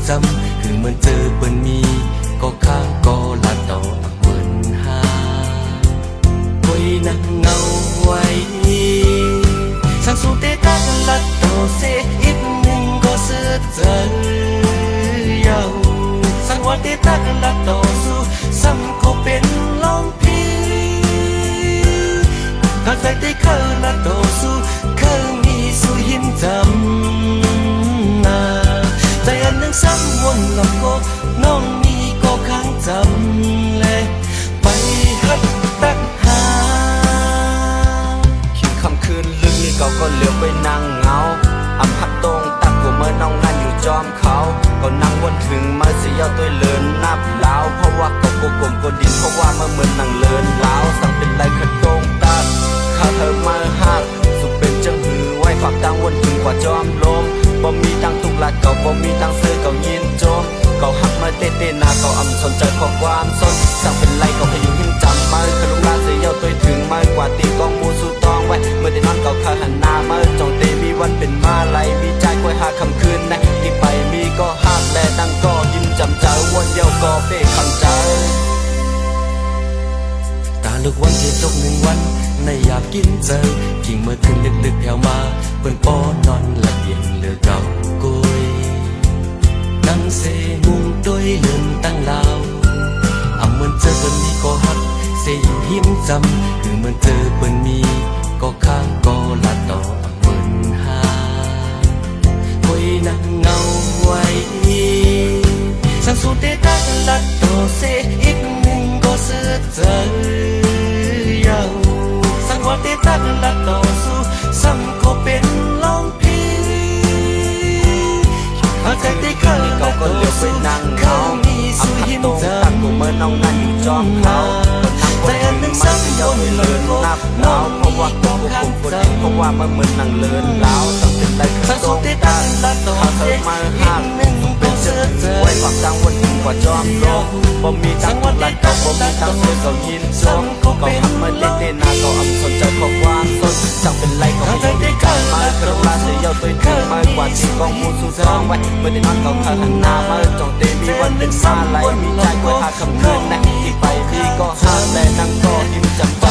จำคือเหมือนเจอเปิ้นมีก็ข้างก็ลาต่อเปิ้นหาคอยนั่งเงาไว้สังสูเตตักลัดต่อเสอีกหนึ่งก็เสือเจอยาวสังว่าเตตักลัดต่อสู้ซ้ำก็เป็นลองพีถ้าใจได้เคยลัดต่อสู้เคยมีสู้ยิ้มจำนาใจอันนั้นซ้ำวนหลับก็น้องมีก็ค้างจำและไปฮัดตักหาคิดคำคืนลึกนี่ก็เหลือไปนั่งเงาอำพัดตรงตักกูเมื่อน้องนั่นอยู่จอมเขาก็นั่งวนถึงมาเสียตัวเลินนับลาวเพราะว่าก็กลมก็ดินเพราะว่าเมื่อเหมือนนั่งเลินลาวสั่งเป็นไรขัดตรงตักข้าเธอมาหักสุดเป็นจังหือไว้ฝากตังวนถึงกว่าจอมลมบ่มีตังตุกหลักเก่าบ่มีตังซื้อเก่ายินโจมเก่าหักมาเตะนาเก่าอำสนใจขอความสนสั่งเป็นไรเก่าให้อยู่หิ้มจำมาขลุงลาเสียตัวถึงมากว่าตีกองมูสู้ตองไว้เมื่อได้นอนเก่าข้าหันหน้ามาจงเตมีวันเป็นมาไหลมีใจคอยหาคำคืนนะที่ไปมีก็หักและดังก็ยิ้มจำเจ้าวนเย้าก็เป้คำใจตาลึกวันที่ตกหนึ่งวันในอยากกินเจอกิ่งเมื่อคืนดึกๆแผ่วมาเปิ้นป้อนอนละเอียดเหลือเก่ากุยนั่งเสมุงด้วยเลื่อนตั้งลาวเหมือนเจอเปิ้นมีก็ฮักเสอยู่หิมจำคือเหมือนเจอเปิ้นมีก็ข้างก็ลาต่อเปิ้นหาคอยนั่งเงาไว้สังสูเตตักลัดต่อเสอีกหนึ่งก็เสือเจอยาวสังว่าเตตักลัดต่อสู้ซ้ำก็เป็นลองพีหากใจได้เคยลัดต่อสู้เขามีสู้ยิ้มจำกูเมื่อน้องนั่นอยู่จอมเขาใจอันนั้นซ้ำวนเลินนับลาวเพราะว่าก็ดินเพราะว่ามันเหมือนนั่งเลินลาวสั่งเป็นไรขัดตรงตักข้าเธอมาหักเป็นเสือไว้ฝากตังวนถึงกว่าจอมลมบ่มีตังหลักเก่าบ่มีตังซื้อเก่ายินโจมเก่าหักมาเตะนาเก่าอำสนใจขอความสนสั่งเป็นไรก็ให้ได้กันมาขลุงลาเสียตัวถึงมากว่าที่กองมูสู้ตองไว้เมื่อได้นอนเก่าข้าหันหน้ามาจงเตมีวันเป็นมาไหลมีใจคอยหาคำคืนนะที่ไปพี่ก็หักและนั่งก็ยิ้มจำ